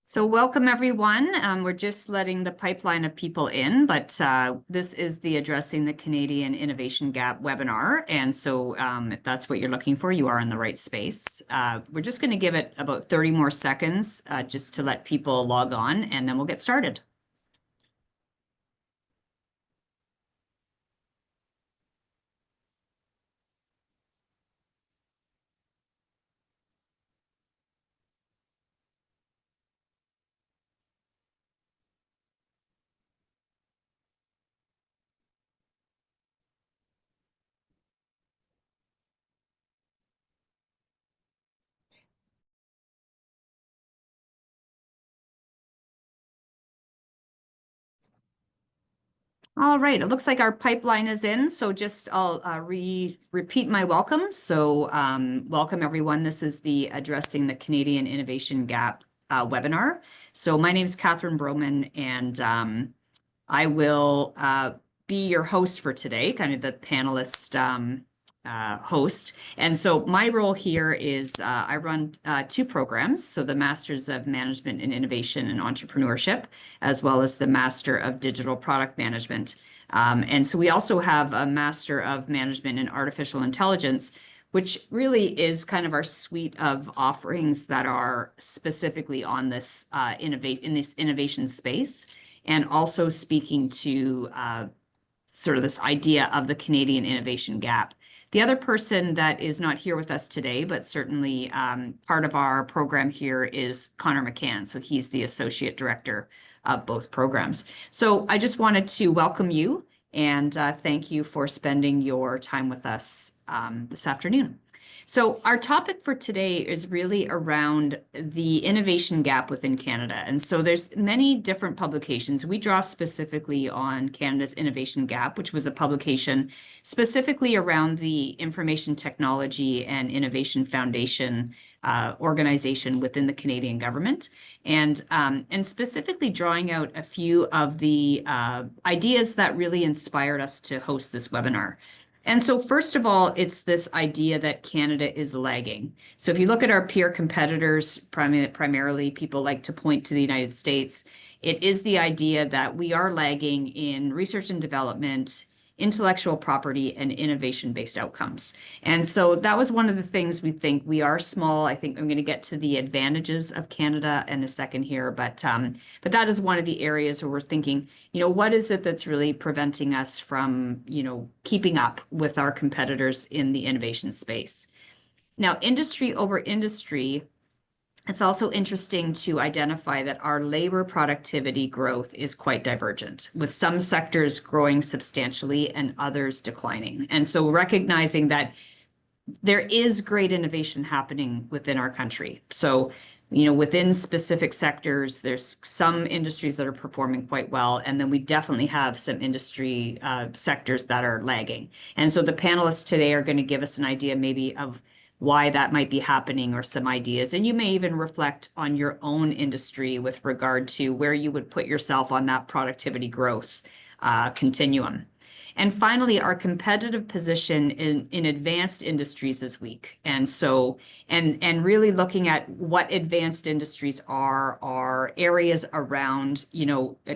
So welcome everyone. We're just letting the pipeline of people in, but this is the Addressing the Canadian Innovation Gap webinar. And so if that's what you're looking for, you are in the right space. We're just going to give it about 30 more seconds just to let people log on, and then we'll get started. All right, it looks like our pipeline is in, so just I'll repeat my welcome. So welcome everyone. This is the Addressing the Canadian Innovation Gap webinar. So my name is Catherine Broman, and I will be your host for today, kind of the panelist host. And so my role here is I run two programs, so the Masters of Management in Innovation and Entrepreneurship, as well as the Master of Digital Product Management. And so we also have a Master of Management in Artificial Intelligence, which really is kind of our suite of offerings that are specifically on this innovation space, and also speaking to sort of this idea of the Canadian innovation gap. The other person that is not here with us today, but certainly part of our program here, is Connor McCann. So he's the Associate Director of both programs. So I just wanted to welcome you and thank you for spending your time with us this afternoon. So our topic for today is really around the innovation gap within Canada. And so there's many different publications. We draw specifically on Canada's Innovation Gap, which was a publication specifically around the Information Technology and Innovation Foundation organization within the Canadian government, and specifically drawing out a few of the ideas that really inspired us to host this webinar. And so first of all, it's this idea that Canada is lagging. So if you look at our peer competitors, primarily people like to point to the United States, it is the idea that we are lagging in research and development, intellectual property, and innovation-based outcomes. And so that was one of the things we think. We are small. I think I'm going to get to the advantages of Canada in a second here, but that is one of the areas where we're thinking, what is it that's really preventing us from, keeping up with our competitors in the innovation space? Now, industry over industry, it's also interesting to identify that our labor productivity growth is quite divergent, with some sectors growing substantially and others declining. And so recognizing that there is great innovation happening within our country. So, within specific sectors, there's some industries that are performing quite well, and then we definitely have some industry sectors that are lagging. And so the panelists today are going to give us an idea maybe of why that might be happening, or some ideas. And you may even reflect on your own industry with regard to where you would put yourself on that productivity growth continuum. And finally, our competitive position in advanced industries is weak. And so, and really looking at what advanced industries are areas around,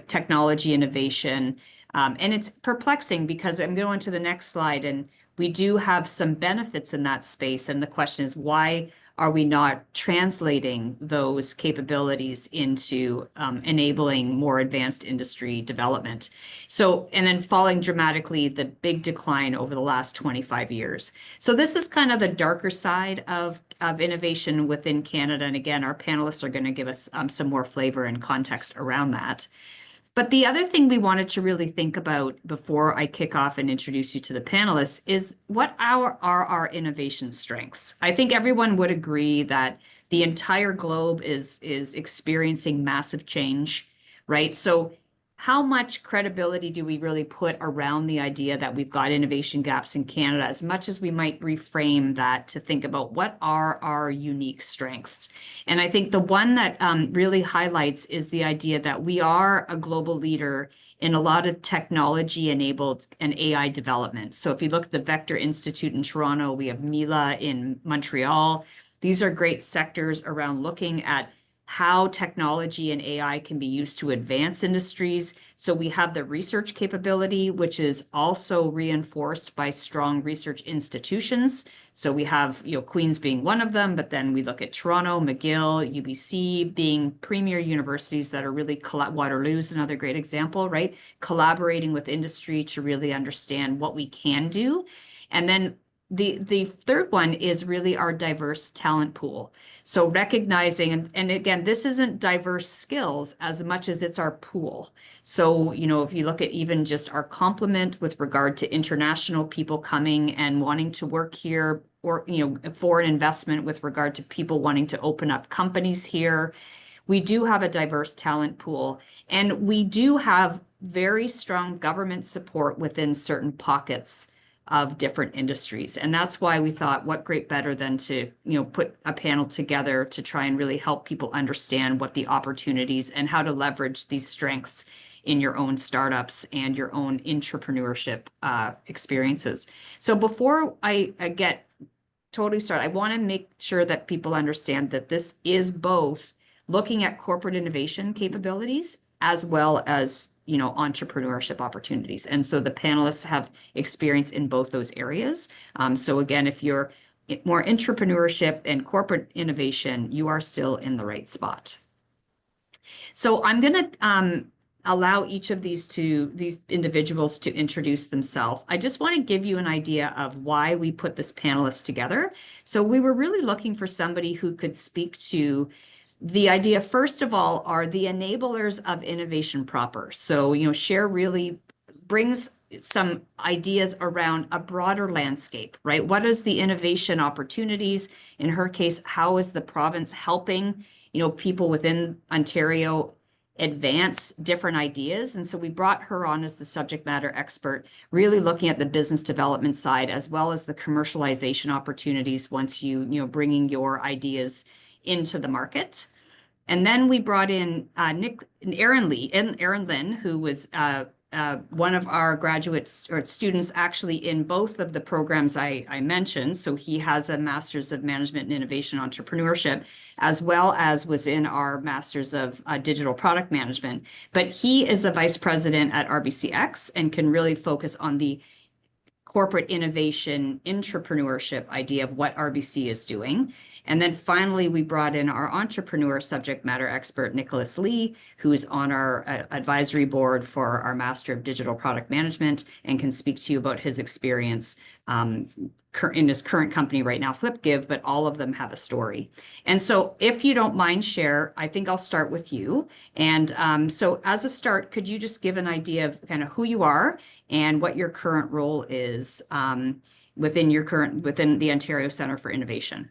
technology innovation. And it's perplexing because I'm going to the next slide, and we do have some benefits in that space. And the question is, why are we not translating those capabilities into enabling more advanced industry development? So, and then falling dramatically, the big decline over the last 25 years. So this is kind of the darker side of innovation within Canada. And again, our panelists are going to give us some more flavor and context around that. But the other thing we wanted to really think about before I kick off and introduce you to the panelists is, what are our innovation strengths? I think everyone would agree that the entire globe is experiencing massive change, right? So how much credibility do we really put around the idea that we've got innovation gaps in Canada, as much as we might reframe that to think about what are our unique strengths? And I think the one that really highlights is the idea that we are a global leader in a lot of technology-enabled and AI development. So if you look at the Vector Institute in Toronto, we have Mila in Montreal. These are great sectors around looking at how technology and AI can be used to advance industries. So we have the research capability, which is also reinforced by strong research institutions. So we have, Queen's being one of them, but then we look at Toronto, McGill, UBC being premier universities that are really, Waterloo's another great example, right? Collaborating with industry to really understand what we can do. And then the third one is really our diverse talent pool. So recognizing, and again, this isn't diverse skills as much as it's our pool. So, if you look at even just our complement with regard to international people coming and wanting to work here, or, foreign investment with regard to people wanting to open up companies here, we do have a diverse talent pool, and we do have very strong government support within certain pockets of different industries. And that's why we thought, what great better than to, put a panel together to try and really help people understand what the opportunities and how to leverage these strengths in your own startups and your own entrepreneurship experiences. So before I get totally started, I want to make sure that people understand that this is both looking at corporate innovation capabilities as well as, entrepreneurship opportunities. And so the panelists have experience in both those areas. So again, if you're more entrepreneurship and corporate innovation, you are still in the right spot. So I'm going to allow each of these individuals to introduce themselves. I just want to give you an idea of why we put this panelist together. So we were really looking for somebody who could speak to the idea, first of all, are the enablers of innovation proper. So, Cher really brings some ideas around a broader landscape, right? What is the innovation opportunities? In her case, how is the province helping, people within Ontario advance different ideas? And so we brought her on as the subject matter expert, really looking at the business development side as well as the commercialization opportunities once bringing your ideas into the market. And then we brought in Aaron Lynn, who was one of our graduates or students actually in both of the programs I mentioned. So he has a Master's of Management and Innovation Entrepreneurship, as well as was in our Master's of Digital Product Management. But he is a vice president at RBCX and can really focus on the corporate innovation entrepreneurship idea of what RBC is doing. And then finally, we brought in our entrepreneur subject matter expert, Nicholas Lee, who is on our advisory board for our Master of Digital Product Management and can speak to you about his experience in his current company right now, FlipGive, but all of them have a story. And so if you don't mind, Cher, I think I'll start with you. And so as a start, could you just give an idea of kind of who you are and what your current role is within the Ontario Centre for Innovation?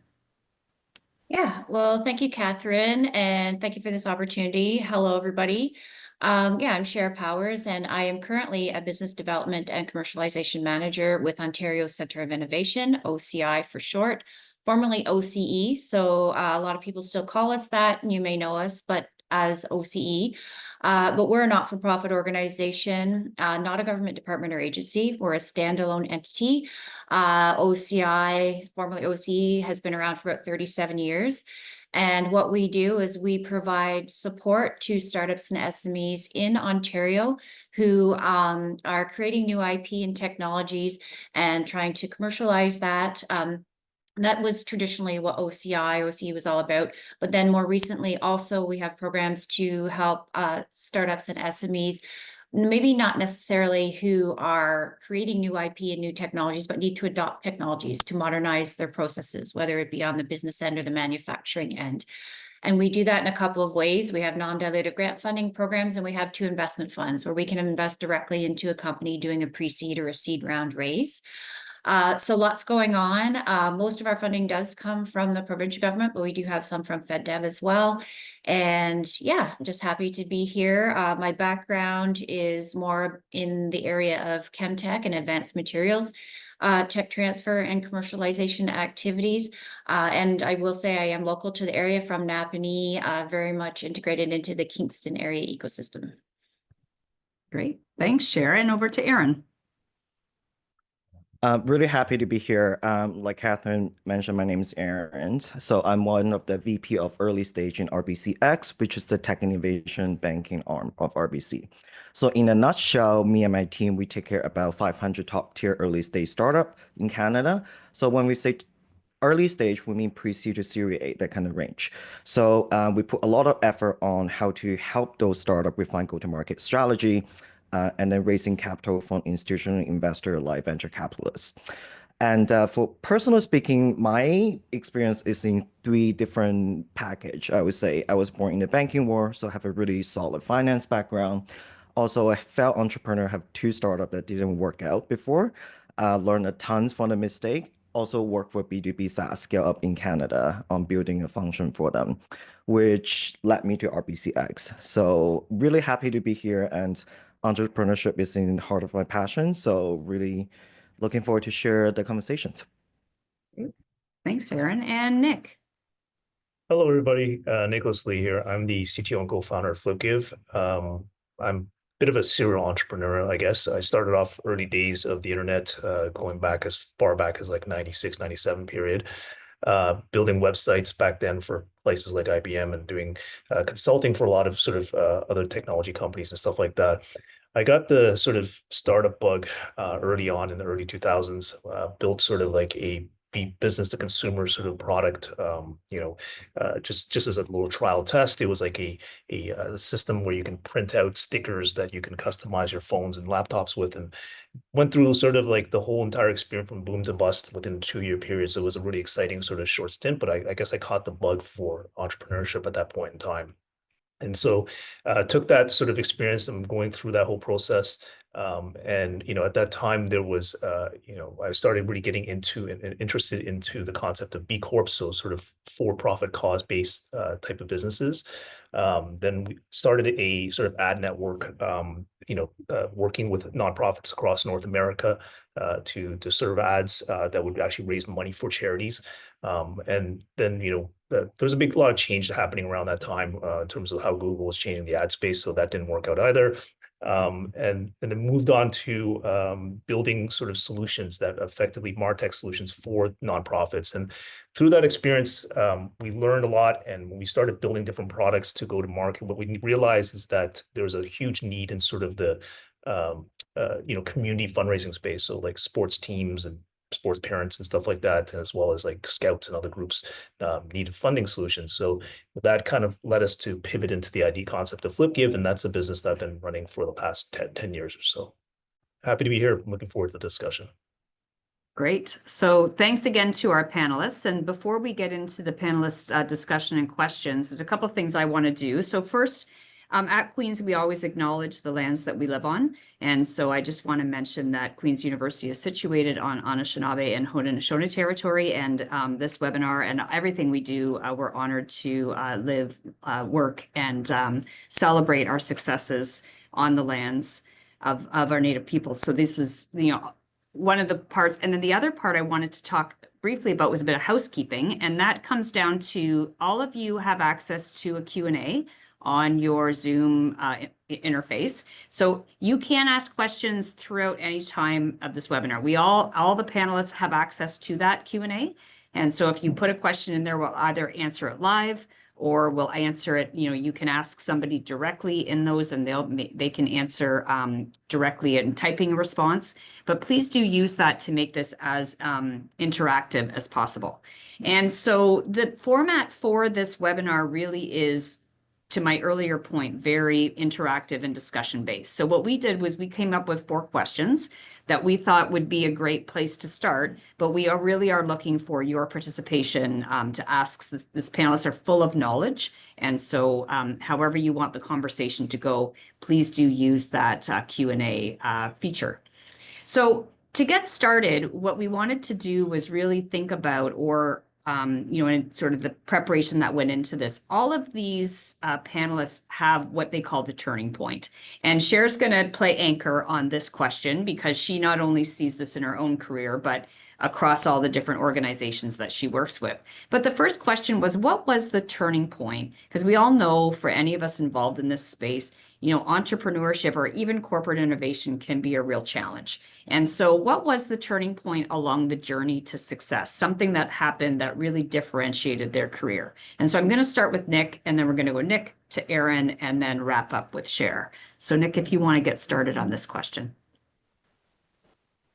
Yeah, well, thank you, Catherine, and thank you for this opportunity. Hello, everybody. I'm Cher Powers, and I am currently a Business Development and Commercialization Manager with Ontario Centre of Innovation, OCI for short, formerly OCE. So a lot of people still call us that, and you may know us, but as OCE. But we're a not-for-profit organization, not a government department or agency. We're a standalone entity. OCI, formerly OCE, has been around for about 37 years. And what we do is we provide support to startups and SMEs in Ontario who are creating new IP and technologies and trying to commercialize that. That was traditionally what OCE was all about. But then more recently, also, we have programs to help startups and SMEs, maybe not necessarily who are creating new IP and new technologies, but need to adopt technologies to modernize their processes, whether it be on the business end or the manufacturing end. And we do that in a couple of ways. We have non-dilutive grant funding programs, and we have 2 investment funds where we can invest directly into a company doing a pre-seed or a seed round raise. So lots going on. Most of our funding does come from the provincial government, but we do have some from FedDev as well. And yeah, I'm just happy to be here. My background is more in the area of chemtech and advanced materials, tech transfer and commercialization activities. And I will say I am local to the area from Napanee, very much integrated into the Kingston area ecosystem. Great. Thanks, Sharon. Over to Aaron. Really happy to be here. Like Catherine mentioned, my name is Aaron. So I'm one of the VP of early stage in RBCX, which is the tech innovation banking arm of RBC. So in a nutshell, me and my team, we take care about 500 top tier early stage startup in Canada. So when we say early stage, we mean pre-seed to Series A, that kind of range. So we put a lot of effort on how to help those startups refine go-to-market strategy, and then raising capital from institutional investor like venture capitalists. And for personal speaking, my experience is in three different package. I would say I was born in the banking world, so I have a really solid finance background. Also, a failed entrepreneur, have two startups that didn't work out before. Learned a tons from the mistake. Also work for B2B SaaS scale up in Canada on building a function for them, which led me to RBCX. So really happy to be here, and entrepreneurship is in the heart of my passion. So really looking forward to share the conversations. Great. Thanks, Aaron. And Nick. Hello, everybody. Nicholas Lee here. I'm the CTO and co-founder of FlipGive. I'm a bit of a serial entrepreneur, I guess. I started off early days of the internet, going back as far back as like 96, 97 period, building websites back then for places like IBM and doing consulting for a lot of sort of other technology companies and stuff like that. I got the sort of startup bug early on in the early 2000s, built sort of like a business to consumer sort of product, just as a little trial test. It was like a system where you can print out stickers that you can customize your phones and laptops with, and went through sort of like the whole entire experience from boom to bust within a 2 year period. So it was a really exciting sort of short stint, but I guess I caught the bug for entrepreneurship at that point in time. And so took that sort of experience and going through that whole process. And, at that time there was, I started really getting into and interested into the concept of B Corp, so sort of for-profit cause-based type of businesses. Then we started a sort of ad network, working with nonprofits across North America to serve ads that would actually raise money for charities. And then, there was a lot of change happening around that time in terms of how Google was changing the ad space, so that didn't work out either. And then moved on to building sort of solutions that effectively MarTech solutions for nonprofits. And through that experience, we learned a lot. And when we started building different products to go to market, what we realized is that there's a huge need in sort of the community fundraising space. So like sports teams and sports parents and stuff like that, as well as like scouts and other groups needed funding solutions. So that kind of led us to pivot into the ID concept of FlipGive, and that's a business that I've been running for the past 10 years or so. Happy to be here. Looking forward to the discussion. Great. So thanks again to our panelists. And before we get into the panelist discussion and questions, there's a couple of things I want to do. So first, at Queen's, we always acknowledge the lands that we live on. And so I just want to mention that Queen's University is situated on Anishinaabe and Haudenosaunee territory. And this webinar and everything we do, we're honored to live, work, and celebrate our successes on the lands of our Native people. So this is, one of the parts. And then the other part I wanted to talk briefly about was a bit of housekeeping. And that comes down to all of you have access to a Q&A on your Zoom interface. So you can ask questions throughout any time of this webinar. All the panelists have access to that Q&A. And so if you put a question in there, we'll either answer it live or we'll answer it. You can ask somebody directly in those and they can answer directly in typing a response. But please do use that to make this as interactive as possible. And so the format for this webinar really is, to my earlier point, very interactive and discussion based. So what we did was we came up with 4 questions that we thought would be a great place to start, but we really are looking for your participation to ask. This panelists are full of knowledge. And so however you want the conversation to go, please do use that Q&A feature. So to get started, what we wanted to do was really think about, and sort of the preparation that went into this. All of these panelists have what they call the turning point. And Cher's going to play anchor on this question because she not only sees this in her own career, but across all the different organizations that she works with. But the first question was, what was the turning point? Because we all know, for any of us involved in this space, entrepreneurship or even corporate innovation can be a real challenge. And so what was the turning point along the journey to success? Something that happened that really differentiated their career. And so I'm going to start with Nick, and then we're going to go Nick to Aaron, and then wrap up with Cher. So Nick, if you want to get started on this question.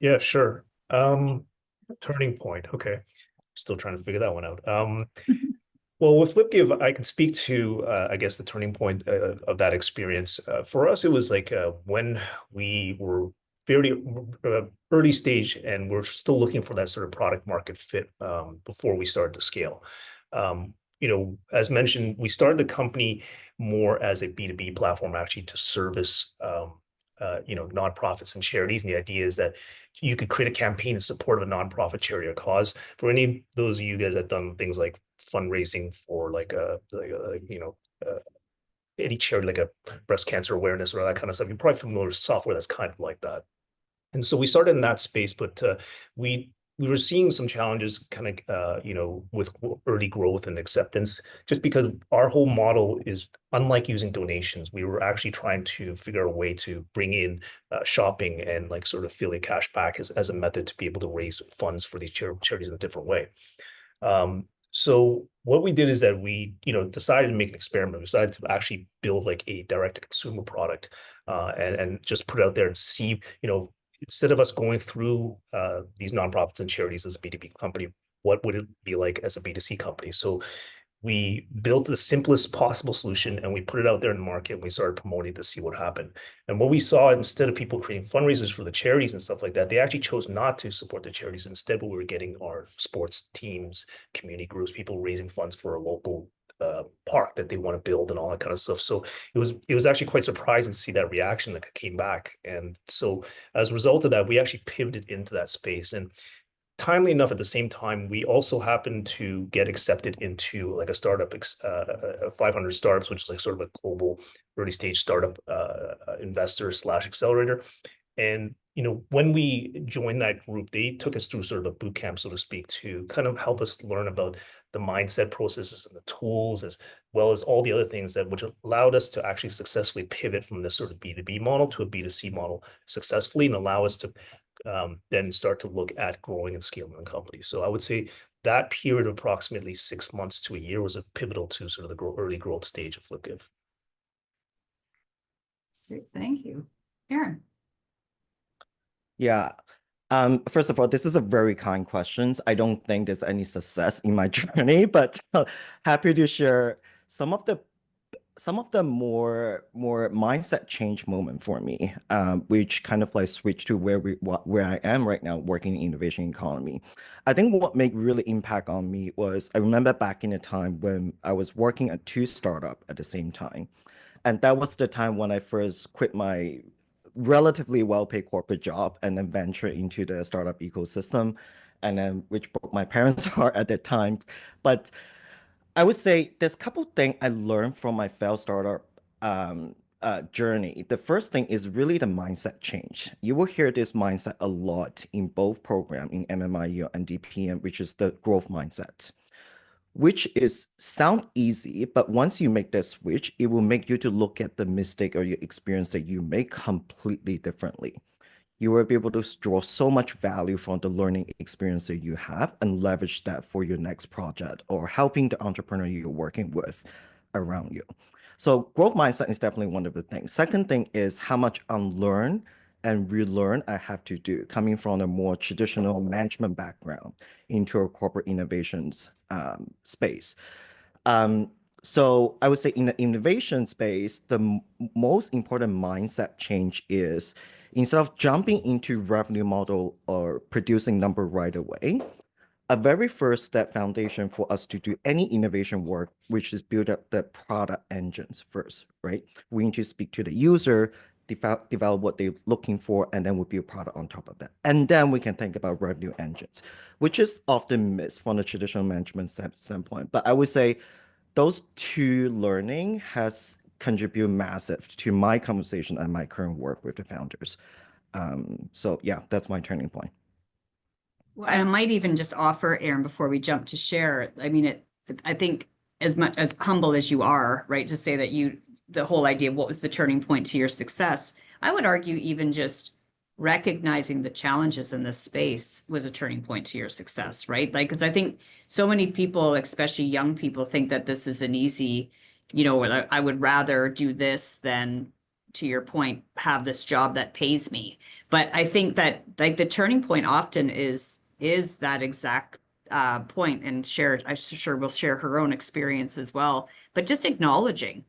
Yeah, sure. Turning point. Okay. Still trying to figure that one out. Well, with FlipGive, I can speak to, I guess, the turning point of that experience. For us, it was like when we were very early stage and we're still looking for that sort of product market fit before we started to scale. As mentioned, we started the company more as a B2B platform actually to service nonprofits and charities. And the idea is that you could create a campaign in support of a nonprofit charity or cause. For any of those of you guys that have done things like fundraising for any charity, like a breast cancer awareness or that kind of stuff, you're probably familiar with software that's kind of like that. And so we started in that space, but we were seeing some challenges kind of, with early growth and acceptance, just because our whole model is unlike using donations. We were actually trying to figure out a way to bring in shopping and like sort of affiliate cash back as a method to be able to raise funds for these charities in a different way. So what we did is that we, decided to make an experiment. We decided to actually build like a direct-to-consumer product and just put it out there and see, instead of us going through these nonprofits and charities as a B2B company, what would it be like as a B2C company? So we built the simplest possible solution and we put it out there in the market and we started promoting to see what happened. And what we saw, instead of people creating fundraisers for the charities and stuff like that, they actually chose not to support the charities. Instead, what we were getting are sports teams, community groups, people raising funds for a local park that they want to build and all that kind of stuff. So it was actually quite surprising to see that reaction that came back. And so as a result of that, we actually pivoted into that space. And timely enough, at the same time, we also happened to get accepted into like a startup, 500 startups, which is like sort of a global early stage startup investor / accelerator. And when we joined that group, they took us through sort of a boot camp, so to speak, to kind of help us learn about the mindset processes and the tools, as well as all the other things which allowed us to actually successfully pivot from this sort of B2B model to a B2C model successfully, and allow us to then start to look at growing and scaling the company. So I would say that period of approximately 6 months to a year was a pivotal to sort of the early growth stage of FlipGive. Great, thank you. Aaron. Yeah. First of all, this is a very kind question. I don't think there's any success in my journey, but happy to share some of the more mindset change moment for me, which kind of like switched to where I am right now, working in innovation economy. I think what made really impact on me was I remember back in the time when I was working at 2 startups at the same time, and that was the time when I first quit my relatively well-paid corporate job and then venture into the startup ecosystem, and then which broke my parents' heart at that time. But I would say there's a couple things I learned from my failed startup journey. The first thing is really the mindset change. You will hear this mindset a lot in both programs, in MMIU and DPM, which is the growth mindset, which is sound easy, but once you make that switch, it will make you to look at the mistake or your experience that you make completely differently. You will be able to draw so much value from the learning experience that you have and leverage that for your next project or helping the entrepreneur you're working with around you. So growth mindset is definitely one of the things. Second thing is how much unlearn and relearn I have to do, coming from a more traditional management background into a corporate innovations space. So I would say in the innovation space, the most important mindset change is instead of jumping into revenue model or producing number right away, a very first step foundation for us to do any innovation work, which is build up the product engines first, right? We need to speak to the user, develop what they're looking for, and then we build product on top of that. And then we can think about revenue engines, which is often missed from the traditional management standpoint. But I would say those 2 learning has contributed massive to my conversation and my current work with the founders. So yeah, that's my turning point. Well, and I might even just offer, Aaron, before we jump to Cher, I mean, I think as much as humble as you are, right, to say that the whole idea of what was the turning point to your success. I would argue even just recognizing the challenges in this space was a turning point to your success, right? Like, because I think so many people, especially young people, think that this is an easy, I would rather do this than, to your point, have this job that pays me. But I think that like the turning point often is that exact point, and I'm sure will share her own experience as well, but just acknowledging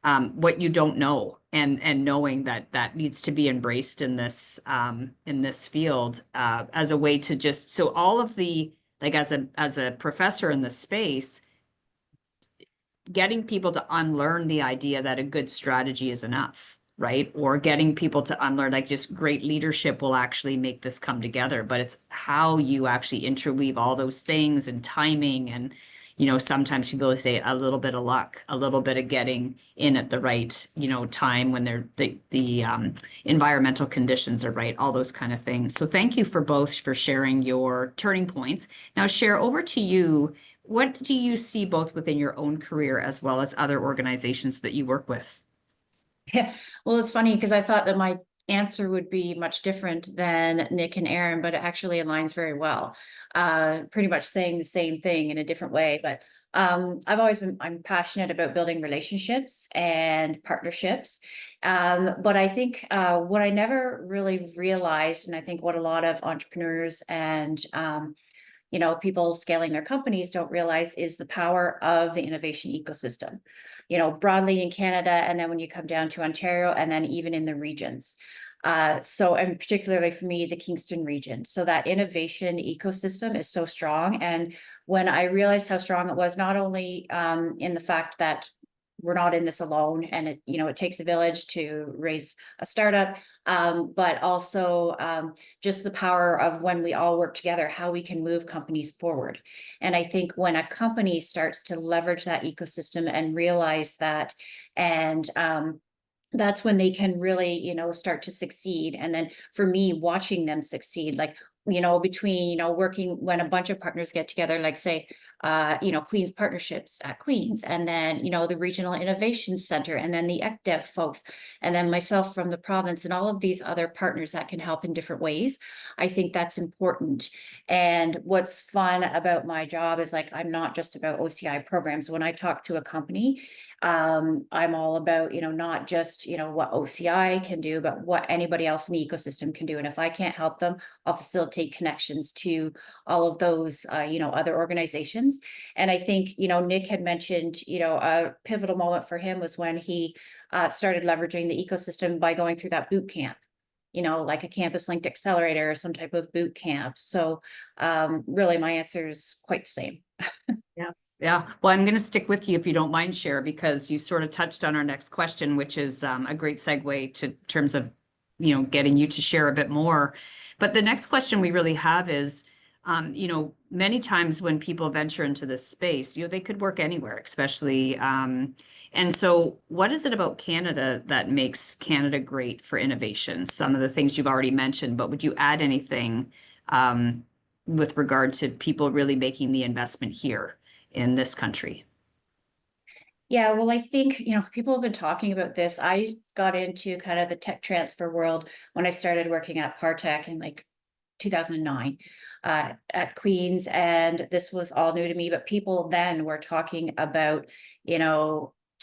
what you don't know, and knowing that that needs to be embraced in this field as a way to just, so all of the, like, as a professor in this space, getting people to unlearn the idea that a good strategy is enough, right? Or getting people to unlearn, like, just great leadership will actually make this come together, but it's how you actually interweave all those things, and timing, and sometimes people say a little bit of luck, a little bit of getting in at the right, time when the environmental conditions are right, all those kind of things. So thank you for both for sharing your turning points. Now, Cher, over to you. What do you see both within your own career as well as other organizations that you work with? Yeah, well, it's funny because I thought that my answer would be much different than Nick and Aaron, but it actually aligns very well. Pretty much saying the same thing in a different way, but I'm passionate about building relationships and partnerships. But I think what I never really realized, and I think what a lot of entrepreneurs and people scaling their companies don't realize, is the power of the innovation ecosystem, broadly in Canada, and then when you come down to Ontario, and then even in the regions. And particularly for me, the Kingston region. So that innovation ecosystem is so strong. And when I realized how strong it was, not only in the fact that we're not in this alone, and it takes a village to raise a startup, but also just the power of when we all work together, how we can move companies forward. And I think when a company starts to leverage that ecosystem and realize that, and that's when they can really, start to succeed. And then for me, watching them succeed, like, between, working when a bunch of partners get together, like say, Queen's Partnerships at Queen's, and then, the Regional Innovation Center, and then the ECDev folks, and then myself from the province, and all of these other partners that can help in different ways. I think that's important. And what's fun about my job is, like, I'm not just about OCI programs. When I talk to a company, I'm all about, not just, what OCI can do, but what anybody else in the ecosystem can do. And if I can't help them, I'll facilitate connections to all of those, other organizations. And I think, Nick had mentioned, a pivotal moment for him was when he started leveraging the ecosystem by going through that boot camp, like a campus linked accelerator or some type of boot camp. So really my answer is quite the same. Yeah. Yeah. Well, I'm going to stick with you if you don't mind, Cher, because you sort of touched on our next question, which is a great segue to terms of, getting you to share a bit more. But the next question we really have is, many times when people venture into this space, they could work anywhere, especially. And so what is it about Canada that makes Canada great for innovation? Some of the things you've already mentioned, but would you add anything with regard to people really making the investment here in this country? Yeah, well, I think, people have been talking about this. I got into kind of the tech transfer world when I started working at Partech in like 2009 at Queen's, and this was all new to me, but people then were talking about,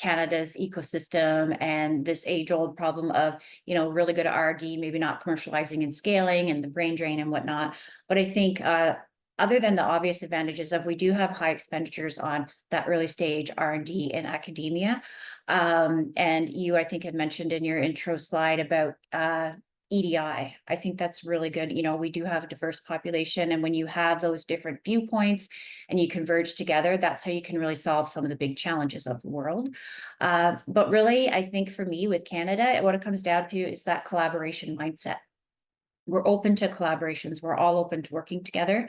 Canada's ecosystem and this age-old problem of, really good R&D, maybe not commercializing and scaling, and the brain drain and whatnot. But I think other than the obvious advantages of, we do have high expenditures on that early stage R&D in academia. And you, I think, had mentioned in your intro slide about EDI. I think that's really good. We do have a diverse population, and when you have those different viewpoints and you converge together, that's how you can really solve some of the big challenges of the world. But really, I think for me with Canada, what it comes down to is that collaboration mindset. We're open to collaborations. We're all open to working together.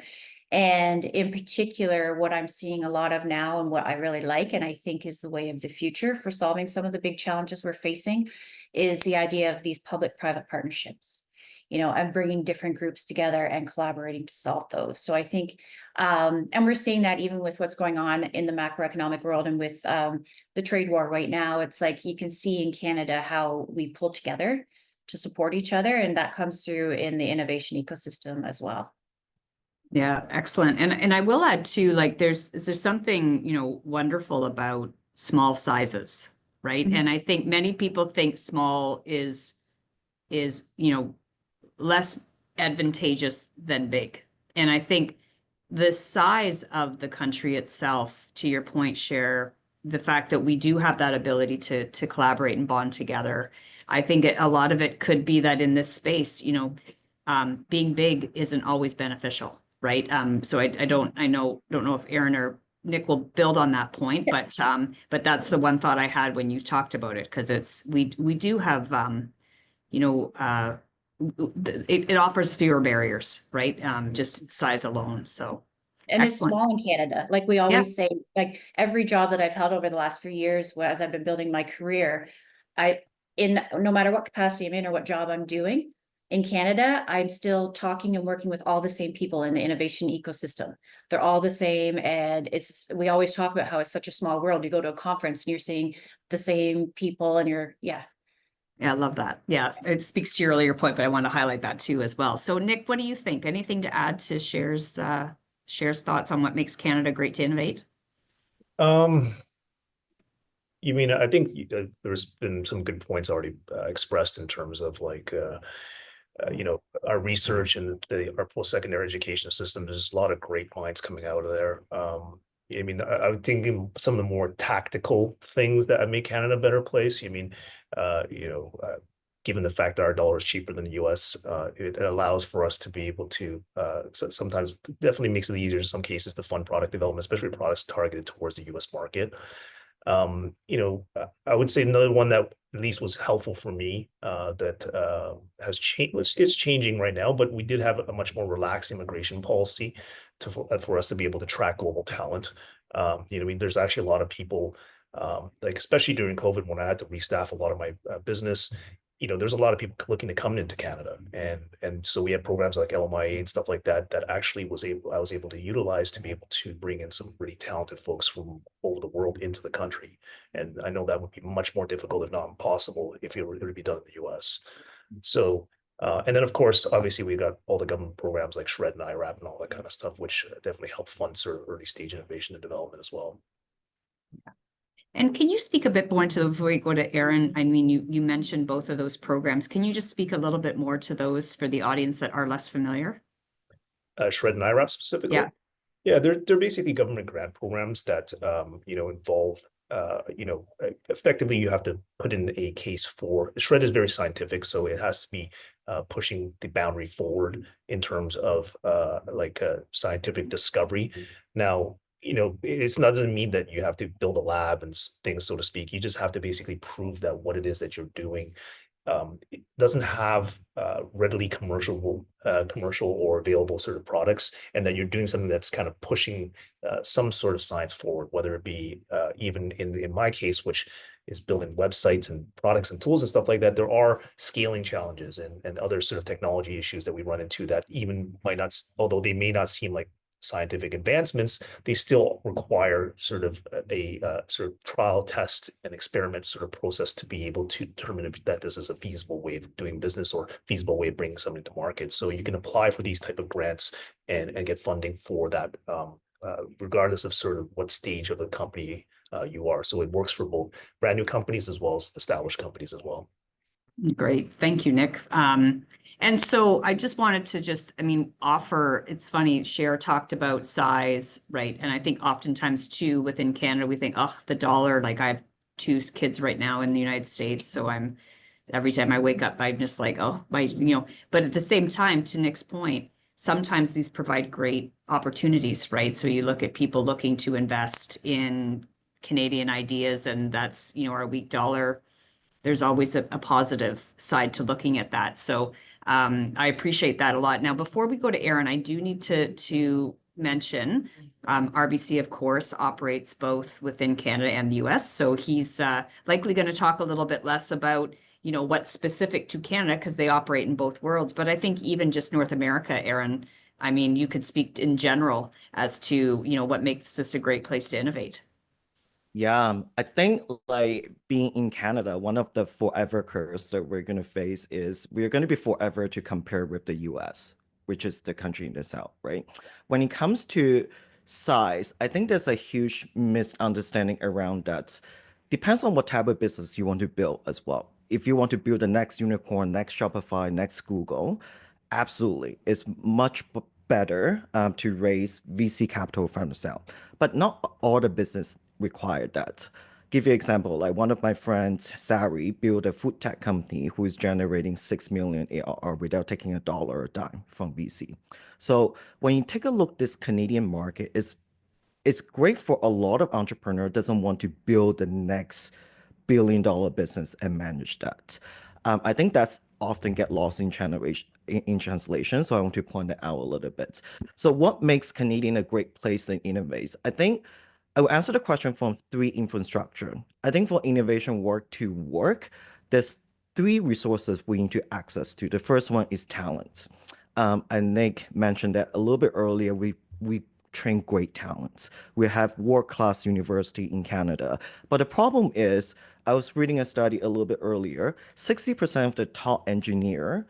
And in particular, what I'm seeing a lot of now, and what I really like, and I think is the way of the future for solving some of the big challenges we're facing, is the idea of these public-private partnerships. and bringing different groups together and collaborating to solve those. So I think, and we're seeing that even with what's going on in the macroeconomic world and with the trade war right now. It's like you can see in Canada how we pull together to support each other, and that comes through in the innovation ecosystem as well. Yeah, excellent. And I will add too, like there's something, wonderful about small sizes, right? Mhm. And I think many people think small is, less advantageous than big. And I think the size of the country itself, to your point, Cher, the fact that we do have that ability to collaborate and bond together, I think a lot of it could be that in this space, being big isn't always beneficial, right? So I don't know if Aaron or Nick will build on that point, but that's the one thought I had when you talked about it, because we do have it offers fewer barriers, right? Just size alone. So And it's excellent. small in Canada. Like we Yeah. always say, like every job that I've held over the last few years, as I've been building my career, no matter what capacity I'm in or what job I'm doing in Canada, I'm still talking and working with all the same people in the innovation ecosystem. They're all the same. And we always talk about how it's such a small world. You go to a conference and you're seeing the same people and Yeah, I love that. Yeah, it speaks to your earlier point, but I want to highlight that too as well. So Nick, what do you think? Anything to add to Cher's thoughts on what makes Canada great to innovate? You mean, I think there's been some good points already expressed in terms of like, our research and our post-secondary education system. There's a lot of great minds coming out of there. I mean, I would think some of the more tactical things that make Canada a better place. Given the fact that our dollar is cheaper than the US, it allows for us to be able to sometimes definitely makes it easier in some cases to fund product development, especially products targeted towards the US market. I would say another one that at least was helpful for me that has changed, is changing right now, but we did have a much more relaxed immigration policy for us to be able to track global talent. I mean, there's actually a lot of people, like especially during COVID when I had to restaff a lot of my business. There's a lot of people looking to come into Canada, and so we have programs like LMIA and stuff like that that actually I was able to utilize to be able to bring in some really talented folks from over the world into the country. And I know that would be much more difficult, if not impossible, if it were to be done in the US. So, and then of course, obviously we got all the government programs like SHRED and IRAP and all that kind of stuff, which definitely help fund sort of early stage innovation and development as well. And can you speak a bit more before we go to Aaron? I mean, you mentioned both of those programs. Can you just speak a little bit more to those for the audience that are less familiar? SHRED and IRAP specifically? Yeah. Yeah, they're basically government grant programs that involve effectively you have to put in a case for SHRED is very scientific, so it has to be pushing the boundary forward in terms of scientific discovery. Now, it's not doesn't mean that you have to build a lab and things, so to speak. You just have to basically prove that what it is that you're doing it doesn't have readily commercial or available sort of products, and that you're doing something that's kind of pushing some sort of science forward, whether it be even in my case, which is building websites and products and tools and stuff like that. There are scaling challenges and other sort of technology issues that we run into that even might not, although they may not seem like scientific advancements, they still require sort of a sort of trial, test, and experiment sort of process to be able to determine if that this is a feasible way of doing business or feasible way of bringing something to market. So you can apply for these type of grants and get funding for that, regardless of sort of what stage of the company you are. So it works for both brand new companies as well as established companies as well. Great. Thank you, Nick. And so I just wanted to offer, it's funny, Cher talked about size, right? And I think oftentimes too, within Canada, we think, oh, the dollar, like I have two kids right now in the United States. So every time I wake up, I'm just like, oh, but at the same time, to Nick's point, sometimes these provide great opportunities, right? So you look at people looking to invest in Canadian ideas, and that's, our weak dollar. There's always a positive side to looking at that. So I appreciate that a lot. Now, before we go to Aaron, I do need to mention RBC, of course, operates both within Canada and the US. So he's likely going to talk a little bit less about what's specific to Canada because they operate in both worlds. But I think even just North America, Aaron, I mean, you could speak in general as to, what makes this a great place to innovate. Yeah, I think like being in Canada, one of the forever curse that we're going to face is we're going to be forever to compare with the US, which is the country in the South, right? When it comes to size, I think there's a huge misunderstanding around that. Depends on what type of business you want to build as well. If you want to build the next unicorn, next Shopify, next Google, absolutely, it's much better to raise VC capital from the South. But not all the business require that. Give you an example, like one of my friends, Sari, built a food tech company who is generating 6 million ARR without taking a dollar or a dime from VC. So when you take a look, this Canadian market is it's great for a lot of entrepreneurs doesn't want to build the next billion-dollar business and manage that. I think that's often get lost in translation. So I want to point that out a little bit. So what makes Canadian a great place to innovate? I think I will answer the question from three infrastructure. I think for innovation work to work, there's three resources we need to access to. The first one is talent. And Nick mentioned that a little bit earlier. We train great talents. We have world-class university in Canada. But the problem is, I was reading a study a little bit earlier, 60% of the top engineer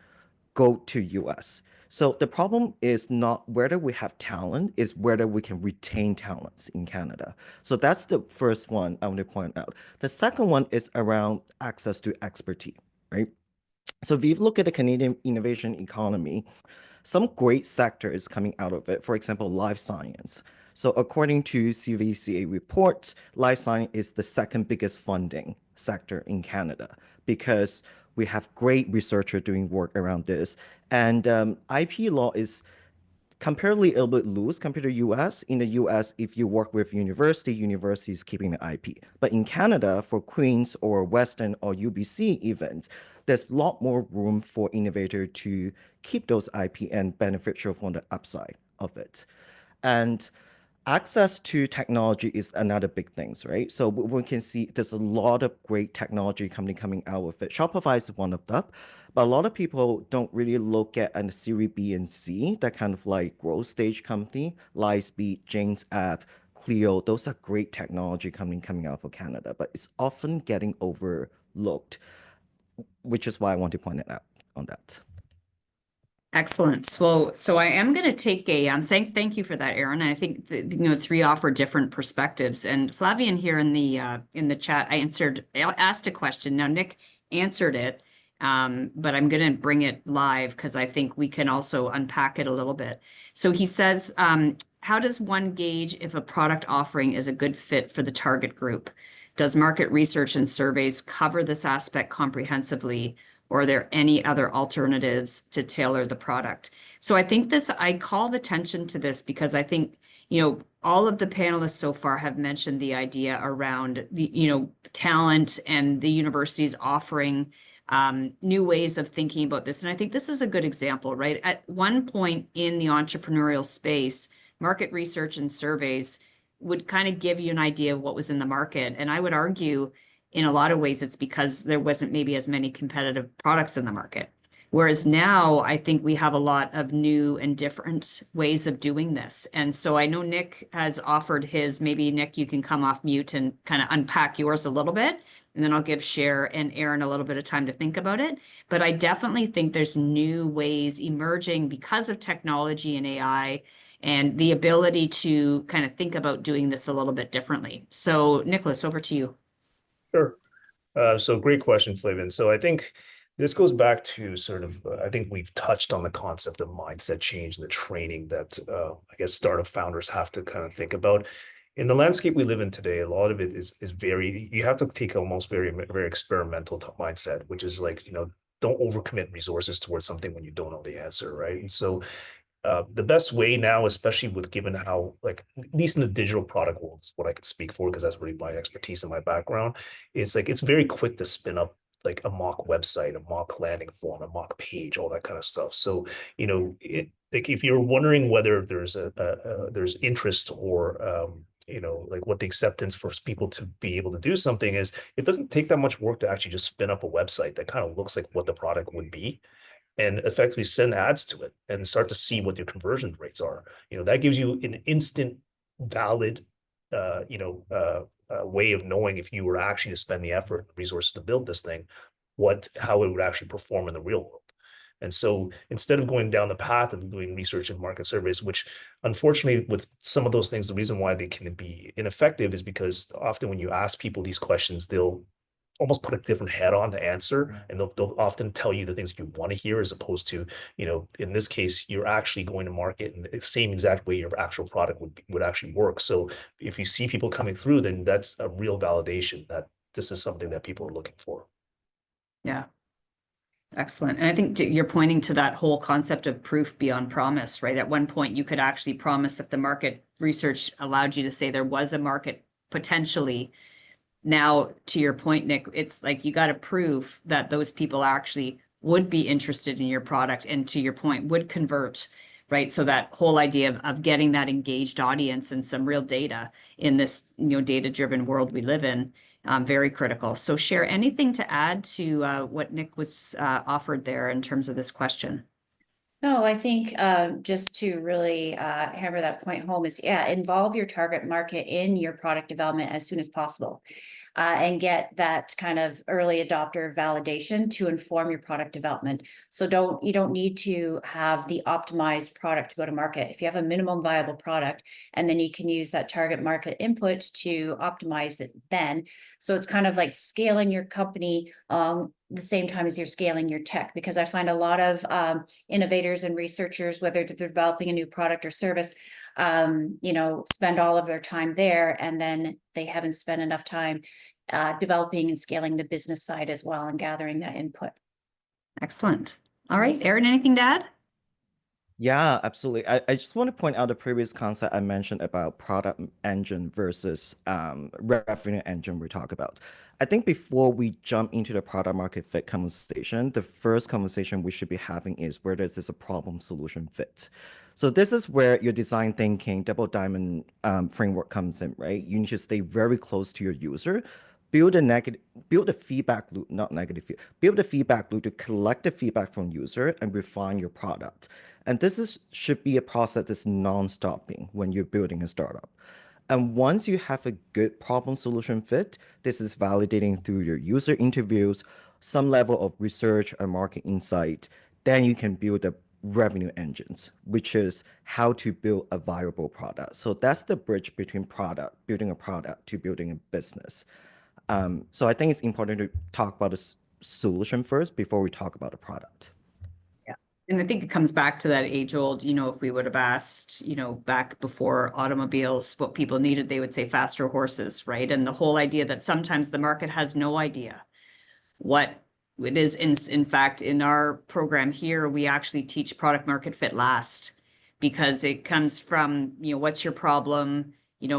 go to US. So the problem is not whether we have talent, is whether we can retain talents in Canada. So that's the first one I want to point out. The second one is around access to expertise, right? So if you look at the Canadian innovation economy, some great sectors coming out of it, for example, life science. So according to CVCA reports, life science is the second biggest funding sector in Canada because we have great researchers doing work around this. And IP law is comparatively a little bit loose compared to US. In the US, if you work with university is keeping the IP. But in Canada, for Queen's or Western or UBC events, there's a lot more room for innovator to keep those IP and beneficial from the upside of it. And access to technology is another big thing, right? So we can see there's a lot of great technology coming out with it. Shopify is one of them, but a lot of people don't really look at a Series B and C, that kind of like growth stage company, Lightspeed, Jane's App, Clio. Those are great technology coming out of Canada, but it's often getting overlooked, which is why I want to point it out on that. Excellent. So I am going to take saying thank you for that, Aaron. I think three offer different perspectives. And Flavian here in the chat, I asked a question. Now Nick answered it, but I'm going to bring it live because I think we can also unpack it a little bit. So he says, how does one gauge if a product offering is a good fit for the target group? Does market research and surveys cover this aspect comprehensively? Or are there any other alternatives to tailor the product? So I think I called attention to this because I think, all of the panelists so far have mentioned the idea around the, talent and the universities offering new ways of thinking about this. And I think this is a good example, right? At one point in the entrepreneurial space, market research and surveys would kind of give you an idea of what was in the market. And I would argue in a lot of ways, it's because there wasn't maybe as many competitive products in the market. Whereas now I think we have a lot of new and different ways of doing this. And so I know Nick has offered his, maybe Nick, you can come off mute and kind of unpack yours a little bit. And then I'll give Cher and Aaron a little bit of time to think about it. But I definitely think there's new ways emerging because of technology and AI and the ability to kind of think about doing this a little bit differently. So Nicholas, over to you. Sure. So great question, Flavin. So I think this goes back to sort of, I think we've touched on the concept of mindset change and the training that I guess startup founders have to kind of think about. In the landscape we live in today, a lot of it is you have to take almost very experimental mindset, which is like, don't overcommit resources towards something when you don't know the answer, right? And so the best way now, especially with given how, like, at least in the digital product world, is what I could speak for, because that's really my expertise and my background. It's like it's very quick to spin up like a mock website, a mock landing form, a mock page, all that kind of stuff. So, like if you're wondering whether there's there's interest or like what the acceptance for people to be able to do something is, it doesn't take that much work to actually just spin up a website that kind of looks like what the product would be, and effectively send ads to it and start to see what your conversion rates are. That gives you an instant valid, way of knowing if you were actually to spend the effort and resources to build this thing, how it would actually perform in the real world. And so instead of going down the path of doing research and market surveys, which unfortunately with some of those things, the reason why they can be ineffective is because often when you ask people these questions, they'll almost put a different head on to answer, and they'll often tell you the things you want to hear, as opposed to, in this case, you're actually going to market in the same exact way your actual product would actually work. So if you see people coming through, then that's a real validation that this is something that people are looking for. Yeah. Excellent. And I think you're pointing to that whole concept of proof beyond promise, right? At one point, you could actually promise, if the market research allowed you to say there was a market potentially. Now, to your point, Nick, it's like you got to prove that those people actually would be interested in your product, and to your point, would convert, right? So that whole idea of getting that engaged audience and some real data in this, data-driven world we live in, very critical. So share anything to add to what Nick was offered there in terms of this question. No, I think just to really hammer that point home is, involve your target market in your product development as soon as possible, and get that kind of early adopter validation to inform your product development. So you don't need to have the optimized product to go to market. If you have a minimum viable product, and then you can use that target market input to optimize it then. So it's kind of like scaling your company the same time as you're scaling your tech, because I find a lot of innovators and researchers, whether they're developing a new product or service, spend all of their time there, and then they haven't spent enough time developing and scaling the business side as well, and gathering that input. Excellent. All right, Aaron, anything to add? Yeah, absolutely. I just want to point out the previous concept I mentioned about product engine versus revenue engine we talk about. I think before we jump into the product market fit conversation, the first conversation we should be having is whether this is a problem solution fit. So this is where your design thinking, double diamond framework comes in, right? You need to stay very close to your user, build a feedback loop, not negative feedback, build a feedback loop to collect the feedback from user and refine your product. And should be a process that's non-stopping when you're building a startup. And once you have a good problem solution fit, this is validating through your user interviews, some level of research and market insight, then you can build the revenue engines, which is how to build a viable product. So that's the bridge between building a product to building a business. So I think it's important to talk about the solution first before we talk about the product. And I think it comes back to that age old, if we would have asked, back before automobiles, what people needed, they would say faster horses, right? And the whole idea that sometimes the market has no idea what it is. In fact, in our program here, we actually teach product market fit last, because it comes from, what's your problem?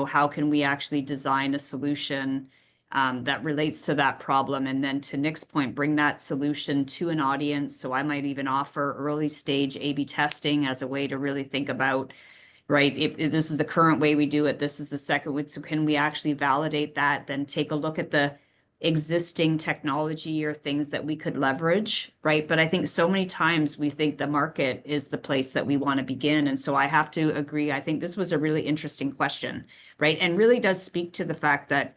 How can we actually design a solution that relates to that problem? And then to Nick's point, bring that solution to an audience. So I might even offer early stage A/B testing as a way to really think about, right, if this is the current way we do it, this is the second way. So can we actually validate that? Then take a look at the existing technology or things that we could leverage, right? But I think so many times we think the market is the place that we want to begin. And so I have to agree. I think this was a really interesting question, right? And really does speak to the fact that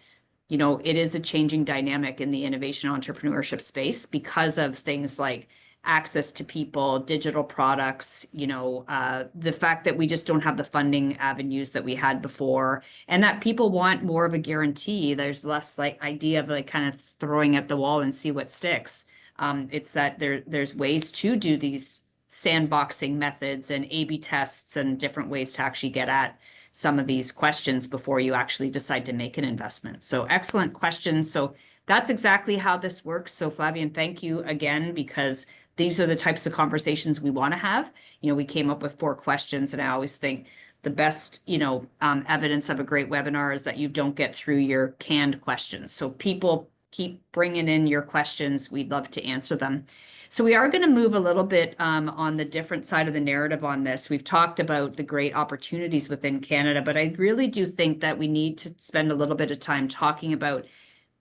it is a changing dynamic in the innovation entrepreneurship space because of things like access to people, digital products, the fact that we just don't have the funding avenues that we had before, and that people want more of a guarantee. There's less idea of kind of throwing at the wall and see what sticks. It's that there's ways to do these sandboxing methods and A/B tests and different ways to actually get at some of these questions before you actually decide to make an investment. So excellent question. So that's exactly how this works. So Flavien, thank you again, because these are the types of conversations we want to have. We came up with 4 questions, and I always think the best, evidence of a great webinar is that you don't get through your canned questions. So people keep bringing in your questions. We'd love to answer them. So we are going to move a little bit on the different side of the narrative on this. We've talked about the great opportunities within Canada, but I really do think that we need to spend a little bit of time talking about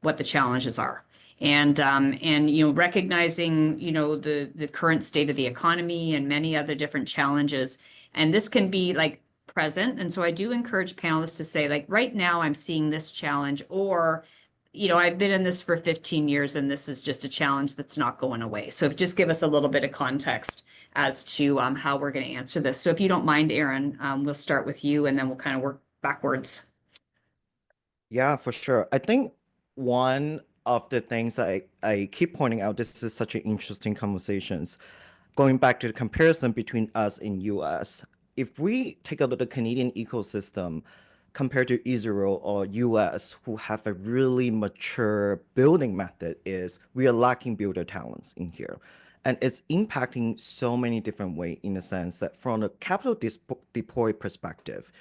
what the challenges are. And recognizing, the current state of the economy and many other different challenges. And this can be like present. And so I do encourage panelists to say, like, right now I'm seeing this challenge, or I've been in this for 15 years and this is just a challenge that's not going away. So just give us a little bit of context as to how we're going to answer this. So if you don't mind, Aaron, we'll start with you and then we'll kind of work backwards. Yeah, for sure. I think one of the things I keep pointing out, this is such an interesting conversations. Going back to the comparison between us and US, if we take a look at the Canadian ecosystem compared to Israel or US, who have a really mature building method, is we are lacking builder talents in here. And it's impacting so many different ways in the sense that from a capital deploy perspective,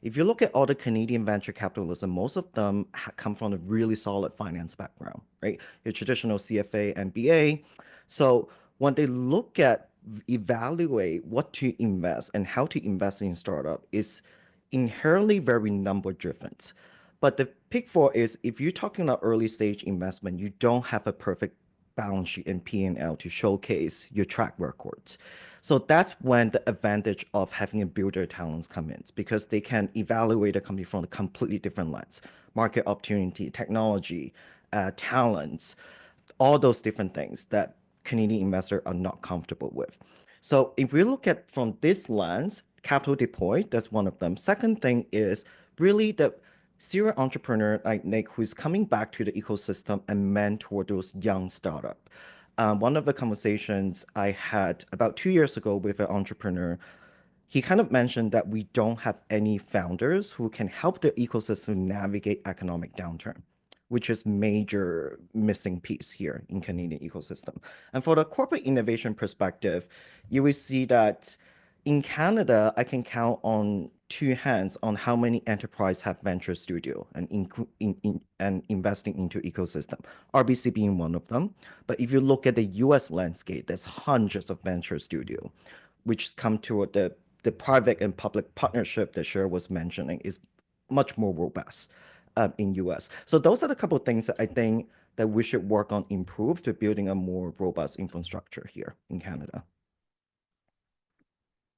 if you look at all the Canadian venture capitalists, most of them come from a really solid finance background, right? Your traditional CFA, MBA. So when they look at evaluate what to invest and how to invest in startup is inherently very number driven. But the pitfall is if you're talking about early stage investment, you don't have a perfect balance sheet and P&L to showcase your track records. So that's when the advantage of having a builder talents come in, because they can evaluate a company from a completely different lens, market opportunity, technology, talents, all those different things that Canadian investors are not comfortable with. So if we look at from this lens, capital deployed, that's one of them. Second thing is really the serial entrepreneur like Nick, who's coming back to the ecosystem and mentor those young startup. One of the conversations I had about 2 years ago with an entrepreneur, he kind of mentioned that we don't have any founders who can help the ecosystem navigate economic downturn, which is major missing piece here in Canadian ecosystem. And for the corporate innovation perspective, you will see that in Canada, I can count on two hands on how many enterprise have venture studio and investing into ecosystem. RBC being one of them. But if you look at the US landscape, there's hundreds of venture studio, which come to the private and public partnership that Cheryl was mentioning is much more robust in US. So those are the couple of things that I think that we should work on improve to building a more robust infrastructure here in Canada.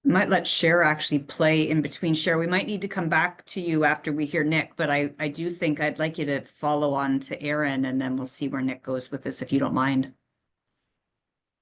Might let Cher actually play in between. Cher, we might need to come back to you after we hear Nick, but I do think I'd like you to follow on to Aaron and then we'll see where Nick goes with this, if you don't mind.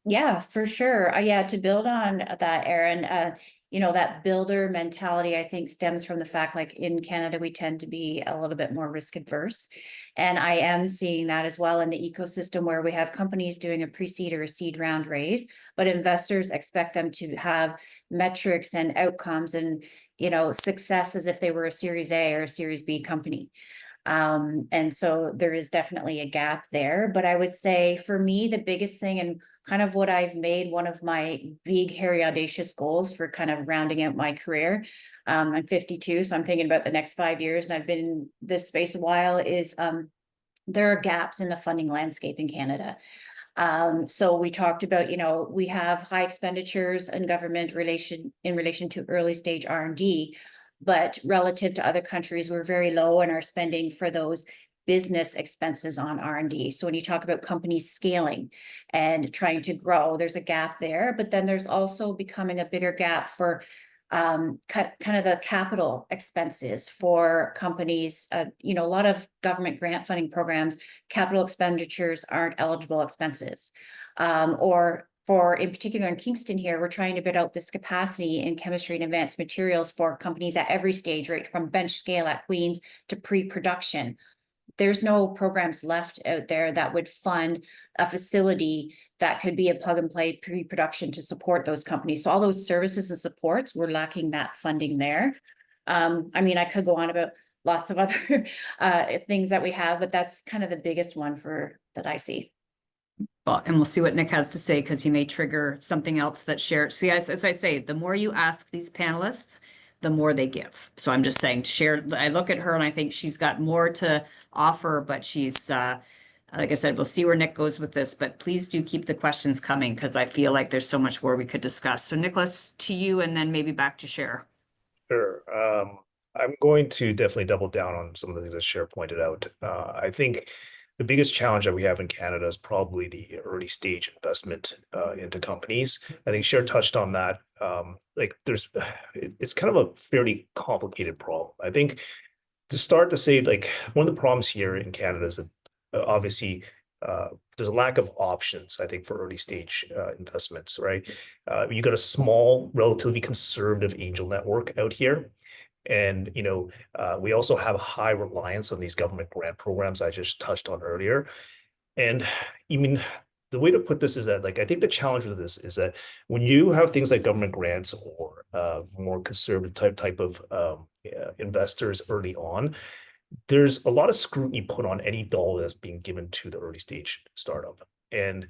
Yeah, for sure. Yeah, to build on that, Aaron, that builder mentality, I think stems from the fact, like in Canada, we tend to be a little bit more risk adverse. And I am seeing that as well in the ecosystem where we have companies doing a pre-seed or a seed round raise, but investors expect them to have metrics and outcomes and, success as if they were a Series A or a Series B company. And so there is definitely a gap there. But I would say for me, the biggest thing and kind of what I've made one of my big, hairy, audacious goals for kind of rounding out my career. I'm 52, so I'm thinking about the next 5 years, and I've been in this space a while, is there are gaps in the funding landscape in Canada. So we talked about, we have high expenditures in government in relation to early stage R&D, but relative to other countries, we're very low in our spending for those business expenses on R&D. So when you talk about companies scaling and trying to grow, there's a gap there, but then there's also becoming a bigger gap for kind of the capital expenses for companies. A lot of government grant funding programs, capital expenditures aren't eligible expenses. In particular in Kingston here, we're trying to build out this capacity in chemistry and advanced materials for companies at every stage, right from bench scale at Queens to pre-production. There's no programs left out there that would fund a facility that could be a plug and play pre-production to support those companies. So all those services and supports, we're lacking that funding there. I could go on about lots of other things that we have, but that's kind of the biggest one that I see. Well, and we'll see what Nick has to say because he may trigger something else that shares. See, as I say, the more you ask these panelists, the more they give. So I'm just saying, share. I look at her and I think she's got more to offer, but she's Like I said, we'll see where Nick goes with this, but please do keep the questions coming because I feel like there's so much more we could discuss. So Nicholas, to you, and then maybe back to Cher. Sure. I'm going to definitely double down on some of the things that Cher pointed out. I think the biggest challenge that we have in Canada is probably the early stage investment into companies. I think Cher touched on that. Like it's kind of a fairly complicated problem. I think to start to say, like, one of the problems here in Canada is that obviously there's a lack of options, I think, for early stage investments, right? You got a small, relatively conservative angel network out here. And, we also have a high reliance on these government grant programs I just touched on earlier. And I mean, the way to put this is that, like, I think the challenge with this is that when you have things like government grants or more conservative type of investors early on, there's a lot of scrutiny put on any dollar that's being given to the early stage startup. And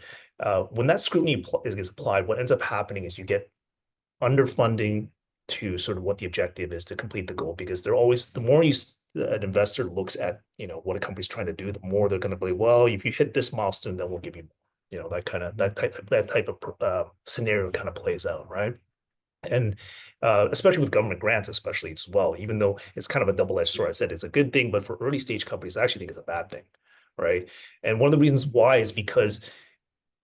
when that scrutiny is applied, what ends up happening is you get underfunding to sort of what the objective is to complete the goal, because they're always, the more an investor looks at, what a company's trying to do, the more they're going to believe, well, if you hit this milestone, then we'll give you, that type of scenario kind of plays out, right? And especially with government grants, especially as well, even though it's kind of a double-edged sword. I said it's a good thing, but for early stage companies, I actually think it's a bad thing, right? And one of the reasons why is because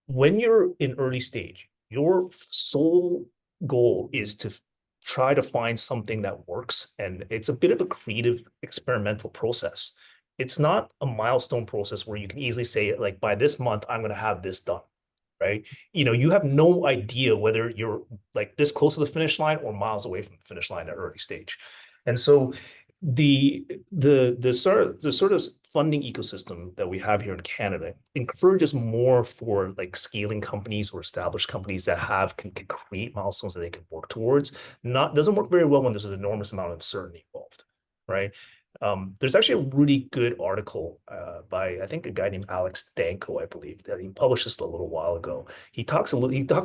when you're in early stage, your sole goal is to try to find something that works. And it's a bit of a creative experimental process. It's not a milestone process where you can easily say, like, by this month, I'm going to have this done, right? You have no idea whether you're like this close to the finish line or miles away from the finish line at early stage. And so the sort of funding ecosystem that we have here in Canada encourages more for like scaling companies or established companies that can create milestones that they can work towards. Doesn't work very well when there's an enormous amount of uncertainty involved, right? There's actually a really good article by, I think, a guy named Alex Danko, I believe, that he published this a little while ago. He talks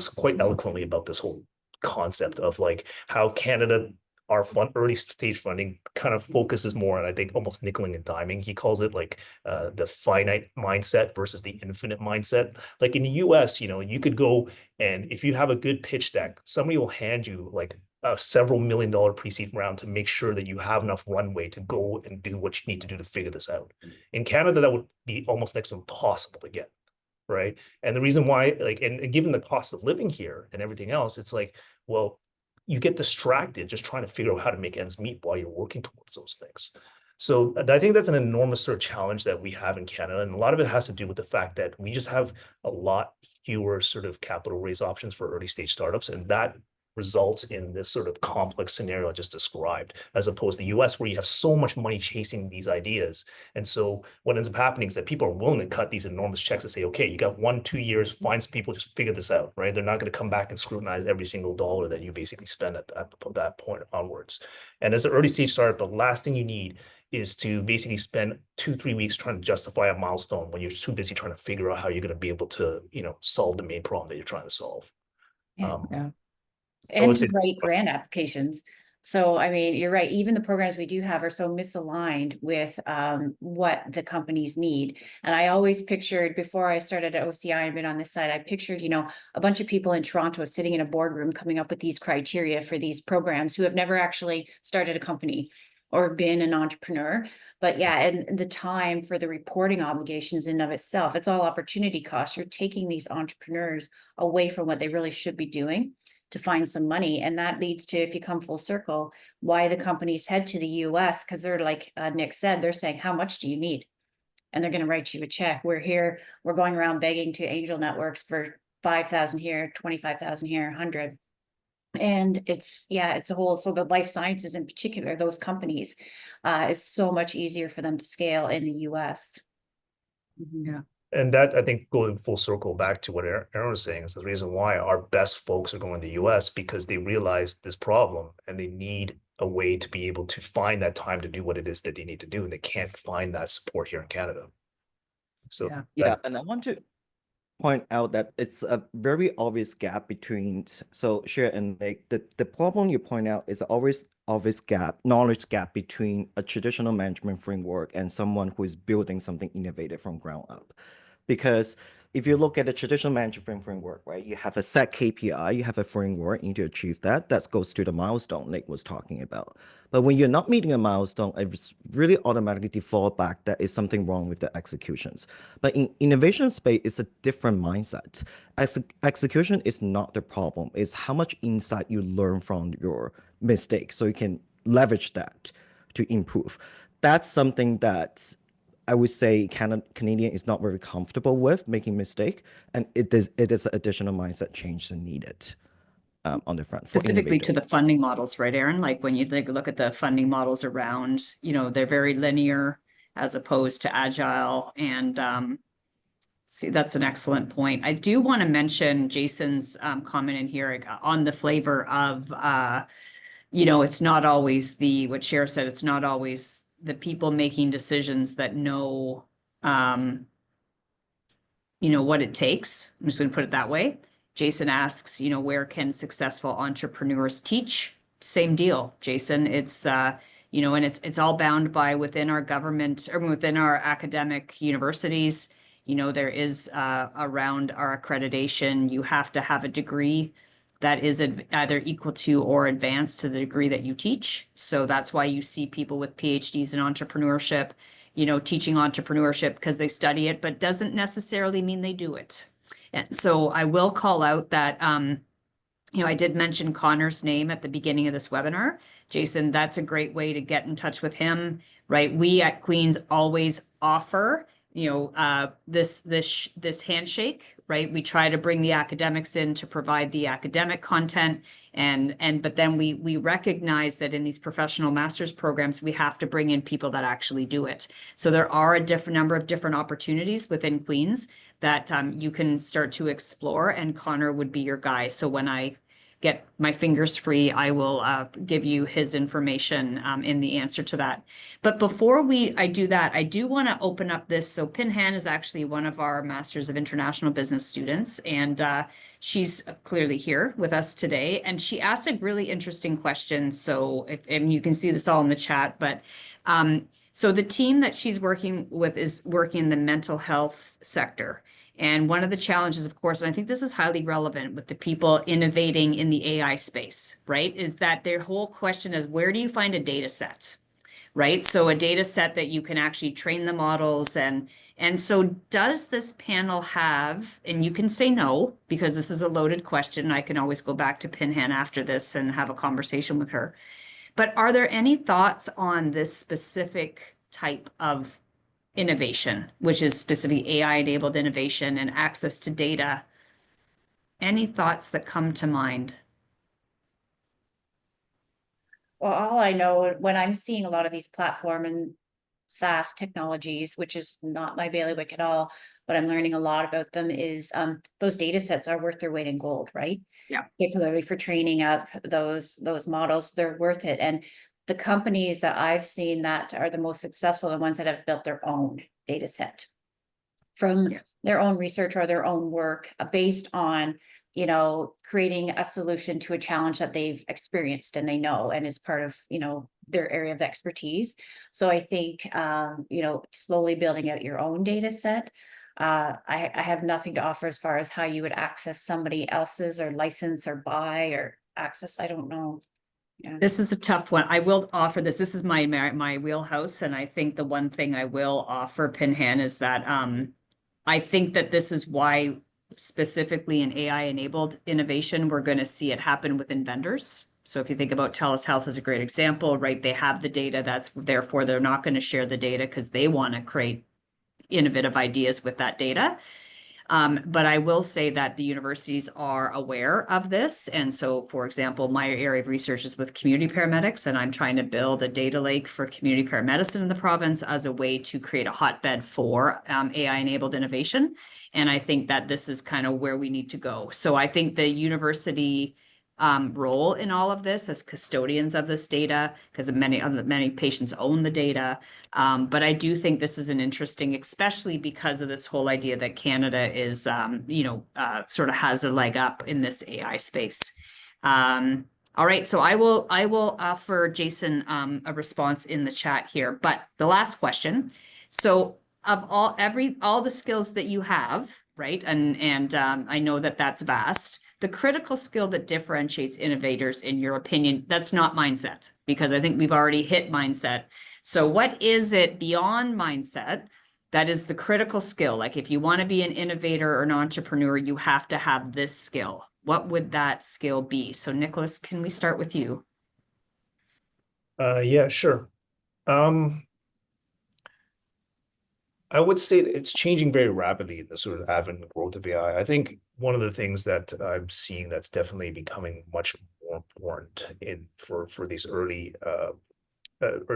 quite eloquently about this whole concept of like how Canada, our early stage funding kind of focuses more on, I think, almost nickeling and diming. He calls it like the finite mindset versus the infinite mindset. Like in the US, you could go, and if you have a good pitch deck, somebody will hand you like a several $1 million pre-seed round to make sure that you have enough runway to go and do what you need to do to figure this out. In Canada, that would be almost next to impossible to get, right? And the reason why, like, and given the cost of living here and everything else, it's like, well, you get distracted just trying to figure out how to make ends meet while you're working towards those things. So I think that's an enormous sort of challenge that we have in Canada. And a lot of it has to do with the fact that we just have a lot fewer sort of capital raise options for early stage startups. And that results in this sort of complex scenario I just described, as opposed to the US, where you have so much money chasing these ideas. And so what ends up happening is that people are willing to cut these enormous checks and say, okay, you got 1-2 years, find some people, just figure this out, right? They're not going to come back and scrutinize every single dollar that you basically spend at that point onwards. And as an early stage startup, the last thing you need is to basically spend 2-3 weeks trying to justify a milestone when you're too busy trying to figure out how you're going to be able to, solve the main problem that you're trying to solve. Yeah. I would And say- to write grant applications. So, I mean, you're right. Even the programs we do have are so misaligned with what the companies need. And I always pictured, before I started at OCI and been on this side, I pictured, a bunch of people in Toronto sitting in a boardroom coming up with these criteria for these programs who have never actually started a company or been an entrepreneur. But yeah, and the time for the reporting obligations in of itself, it's all opportunity costs. You're taking these entrepreneurs away from what they really should be doing to find some money. And that leads to, if you come full circle, why the companies head to the US, because they're like Nick said, they're saying, how much do you need? And they're going to write you a check. We're here, we're going around begging to angel networks for 5,000 here, 25,000 here, 100. And it's a whole, so the life sciences in particular, those companies, is so much easier for them to scale in the US. Yeah. And that, I think, going full circle back to what Aaron was saying, is the reason why our best folks are going to the US, because they realize this problem and they need a way to be able to find that time to do what it is that they need to do. And they can't find that support here in Canada. So Yeah, and I want to point out that it's a very obvious gap between, so Cher and Nick, the problem you point out is always obvious knowledge gap between a traditional management framework and someone who is building something innovative from ground up. because if you look at the traditional management framework, right, you have a set KPI, you have a framework, you need to achieve that. That goes to the milestone Nick was talking about. But when you're not meeting a milestone, it's really automatically default back that is something wrong with the executions. But in innovation space, it's a different mindset. Execution is not the problem. It's how much insight you learn from your mistake, so you can leverage that to improve. That's something that I would say Canadian is not very comfortable with making mistake, and it is additional mindset change that needed on the front for Specifically to innovators. the funding models, right, Aaron? Like when you look at the funding models around, they're very linear as opposed to agile. And see, that's an excellent point. I do want to mention Jason's comment in here on the flavor of, it's not always what Cher said, it's not always the people making decisions that know, what it takes. I'm just going to put it that way. Jason asks, where can successful entrepreneurs teach? Same deal, Jason. It's, and it's all bound by within our government or within our academic universities. There is around our accreditation, you have to have a degree that is either equal to or advanced to the degree that you teach. So that's why you see people with PhDs in entrepreneurship, teaching entrepreneurship because they study it, but doesn't necessarily mean they do it. And so I will call out that, I did mention Connor's name at the beginning of this webinar. Jason, that's a great way to get in touch with him, right? We at Queen's always offer, this handshake, right? We try to bring the academics in to provide the academic content, but then we recognize that in these professional master's programs, we have to bring in people that actually do it. So there are a number of different opportunities within Queen's that you can start to explore, and Connor would be your guy. So when I get my fingers free, I will give you his information in the answer to that. But before I do that, I do want to open up this. So Pinhan is actually one of our Masters of International Business students, and she's clearly here with us today. And she asked a really interesting question. So and you can see this all in the chat, but so the team that she's working with is working in the mental health sector. And one of the challenges, of course, and I think this is highly relevant with the people innovating in the AI space, right, is that their whole question is, where do you find a data set, right? So a data set that you can actually train the models. And so does this panel have, and you can say no, because this is a loaded question. I can always go back to Pinhan after this and have a conversation with her. But are there any thoughts on this specific type of innovation, which is specifically AI-enabled innovation and access to data? Any thoughts that come to mind? Well, all I know when I'm seeing a lot of these platform and SaaS technologies, which is not my bailiwick at all, but I'm learning a lot about them, is those data sets are worth their weight in gold, right? Yeah. Particularly for training up those models, they're worth it. And the companies that I've seen that are the most successful, the ones that have built their own data set from their own research or their own work based on, creating a solution to a challenge that they've experienced and they know, and it's part of, their area of expertise. So I think, slowly building out your own data set. I have nothing to offer as far as how you would access somebody else's or license or buy or access. I don't know. Yeah. This is a tough one. I will offer this. This is my wheelhouse, and I think the one thing I will offer, Pinhan, is that I think that this is why specifically in AI-enabled innovation, we're going to see it happen within vendors. So if you think about TELUS Health as a great example, right? They have the data, therefore they're not going to share the data because they want to create innovative ideas with that data. But I will say that the universities are aware of this. And so, for example, my area of research is with community paramedics, and I'm trying to build a data lake for community paramedicine in the province as a way to create a hotbed for AI-enabled innovation. And I think that this is kind of where we need to go. So I think the university role in all of this as custodians of this data, because many patients own the data. But I do think this is an interesting, especially because of this whole idea that Canada is, sort of has a leg up in this AI space. All right, so I will offer Jason a response in the chat here. But the last question. So of all the skills that you have, right? And I know that that's vast. The critical skill that differentiates innovators, in your opinion, that's not mindset, because I think we've already hit mindset. So what is it beyond mindset that is the critical skill? Like if you want to be an innovator or an entrepreneur, you have to have this skill. What would that skill be? So Nicholas, can we start with you? Yeah, sure. I would say that it's changing very rapidly in the sort of advent and growth of AI. I think one of the things that I'm seeing that's definitely becoming much more important for these early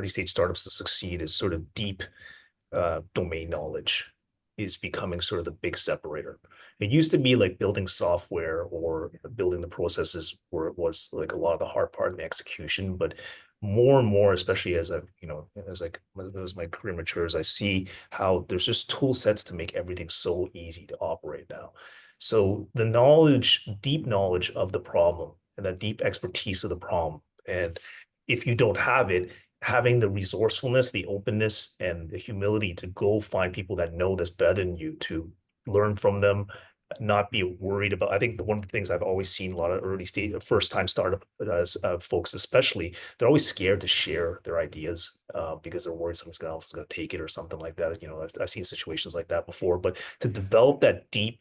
stage startups to succeed is sort of deep domain knowledge is becoming sort of the big separator. It used to be like building software or building the processes where it was like a lot of the hard part in the execution, but more and more, especially as as my career matures, I see how there's just tool sets to make everything so easy to operate now. So the knowledge, deep knowledge of the problem and the deep expertise of the problem, and if you don't have it, having the resourcefulness, the openness, and the humility to go find people that know this better than you, to learn from them, not be worried about. I think one of the things I've always seen a lot of early stage, first time startup folks, especially, they're always scared to share their ideas because they're worried someone else is going to take it or something like that. You know, I've seen situations like that before. But to develop that deep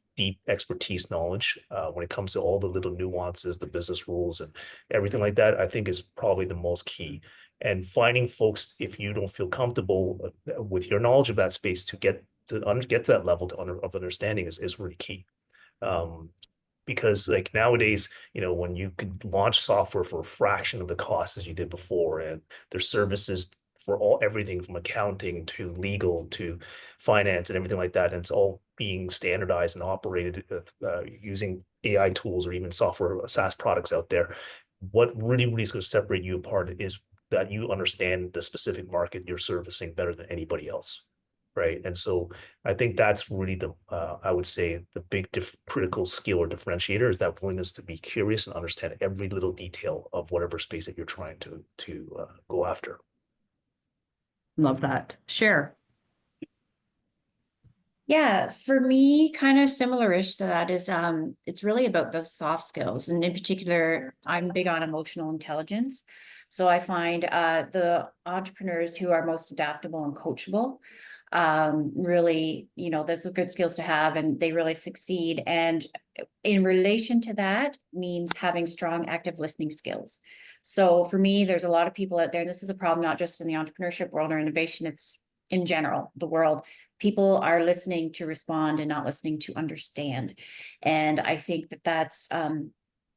expertise knowledge when it comes to all the little nuances, the business rules, and everything like that, I think is probably the most key. And finding folks, if you don't feel comfortable with your knowledge of that space, to get to that level of understanding is really key. Um, because like nowadays, you know, when you could launch software for a fraction of the cost as you did before, and there's services for everything from accounting to legal to finance and everything like that, and it's all being standardized and operated using AI tools or even software SaaS products out there. What really is going to separate you apart is that you understand the specific market you're servicing better than anybody else, right? And so I think that's really I would say the big critical skill or differentiator is that willingness to be curious and understand every little detail of whatever space that you're trying to go after. Love that. Share. Yeah, for me, kind of similar-ish to that is it's really about those soft skills. And in particular, I'm big on emotional intelligence. So I find the entrepreneurs who are most adaptable and coachable, really, you know, those are good skills to have and they really succeed. And in relation to that means having strong active listening skills. So for me, there's a lot of people out there, and this is a problem not just in the entrepreneurship world or innovation, it's in general, the world. People are listening to respond and not listening to understand. And I think that that's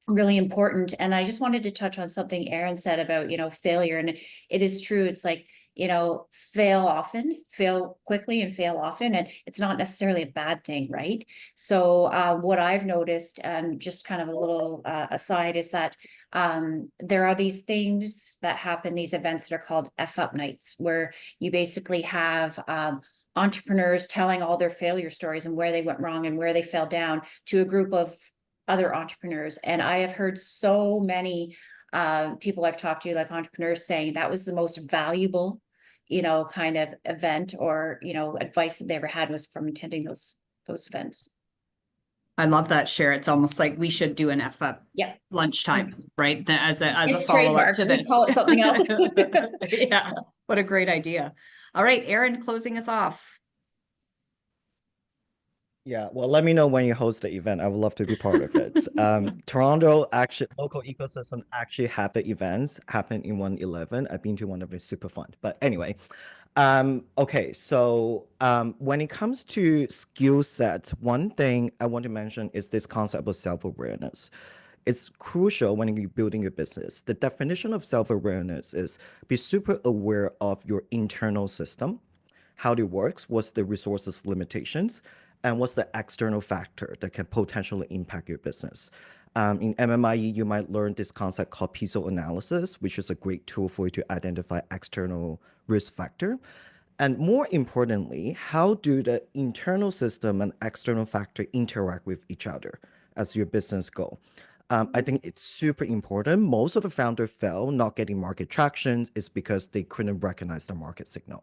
really important. And I just wanted to touch on something Aaron said about, you know, failure. And it is true. It's like, you know, fail often, fail quickly and fail often. And it's not necessarily a bad thing, right? So what I've noticed, and just kind of a little aside, is that there are these things that happen, these events that are called F up nights, where you basically have entrepreneurs telling all their failure stories and where they went wrong and where they fell down to a group of other entrepreneurs. And I have heard so many people I've talked to, like entrepreneurs, saying that was the most valuable, you know, kind of event or, you know, advice that they ever had was from attending those events. I love that, Share. It's almost like we should do an F up Yeah. lunchtime, right? As a It's follow-up to trademarked. We this. call it something else. Yeah, what a great idea. All right, Aaron, closing us off. Yeah, well, let me know when you host the event. I would love to be part of it. Toronto actually local ecosystem actually have the events happen in 111. I've been to one of them, super fun. But anyway, okay, so when it comes to skill set, one thing I want to mention is this concept of self-awareness. It's crucial when you're building your business. The definition of self-awareness is be super aware of your internal system, how it works, what's the resources limitations, and what's the external factor that can potentially impact your business. In MMIE, you might learn this concept called PISO analysis, which is a great tool for you to identify external risk factor. And more importantly, how do the internal system and external factor interact with each other as your business go? I think it's super important. Most of the founders fail not getting market traction is because they couldn't recognize the market signal.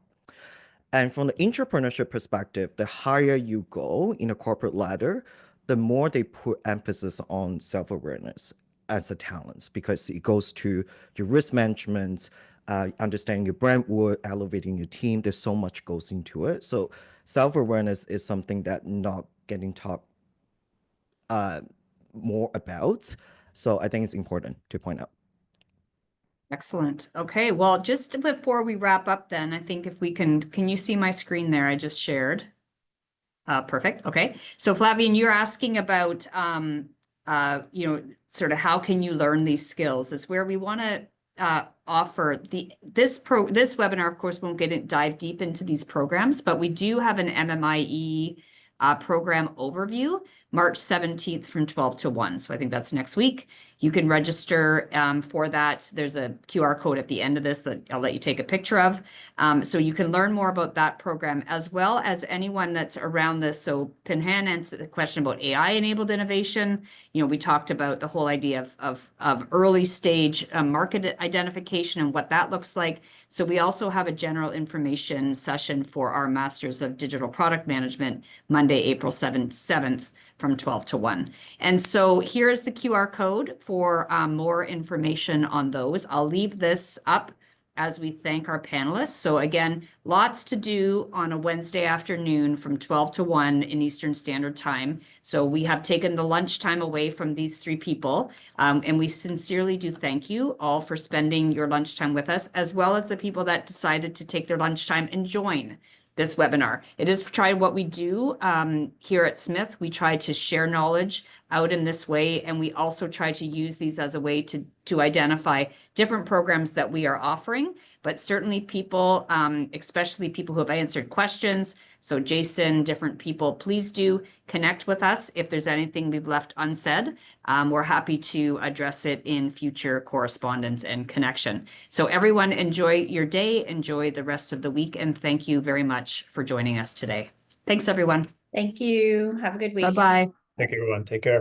And from the entrepreneurship perspective, the higher you go in a corporate ladder, the more they put emphasis on self-awareness as a talent, because it goes to your risk management, understanding your brand worth, elevating your team. There's so much goes into it. So self-awareness is something that not getting taught more about. So I think it's important to point out. Excellent. Okay, well, just before we wrap up then, I think if we can you see my screen there I just shared? Perfect. Okay. So Flavian, you're asking about, sort of how can you learn these skills is where we want to offer this webinar, of course, won't dive deep into these programs, but we do have an MMIE program overview, March 17th from 12 to 1. So I think that's next week. You can register for that. There's a QR code at the end of this that I'll let you take a picture of. So you can learn more about that program as well as anyone that's around this. So Pinhan answered the question about AI-enabled innovation. You know, we talked about the whole idea of early stage market identification and what that looks like. So we also have a general information session for our Masters of Digital Product Management, Monday, April 7th from 12 to 1. And so here is the QR code for more information on those. I'll leave this up as we thank our panelists. So again, lots to do on a Wednesday afternoon from 12 to 1 in Eastern Standard Time. So we have taken the lunchtime away from these three people. And we sincerely do thank you all for spending your lunchtime with us, as well as the people that decided to take their lunchtime and join this webinar. It is what we do here at Smith. We try to share knowledge out in this way, and we also try to use these as a way to identify different programs that we are offering, but certainly people, especially people who have answered questions. So Jason, different people, please do connect with us if there's anything we've left unsaid. We're happy to address it in future correspondence and connection. So everyone, enjoy your day, enjoy the rest of the week, and thank you very much for joining us today. Thanks, everyone. Thank you. Have a good week. Bye-bye. Thank you, everyone. Take care.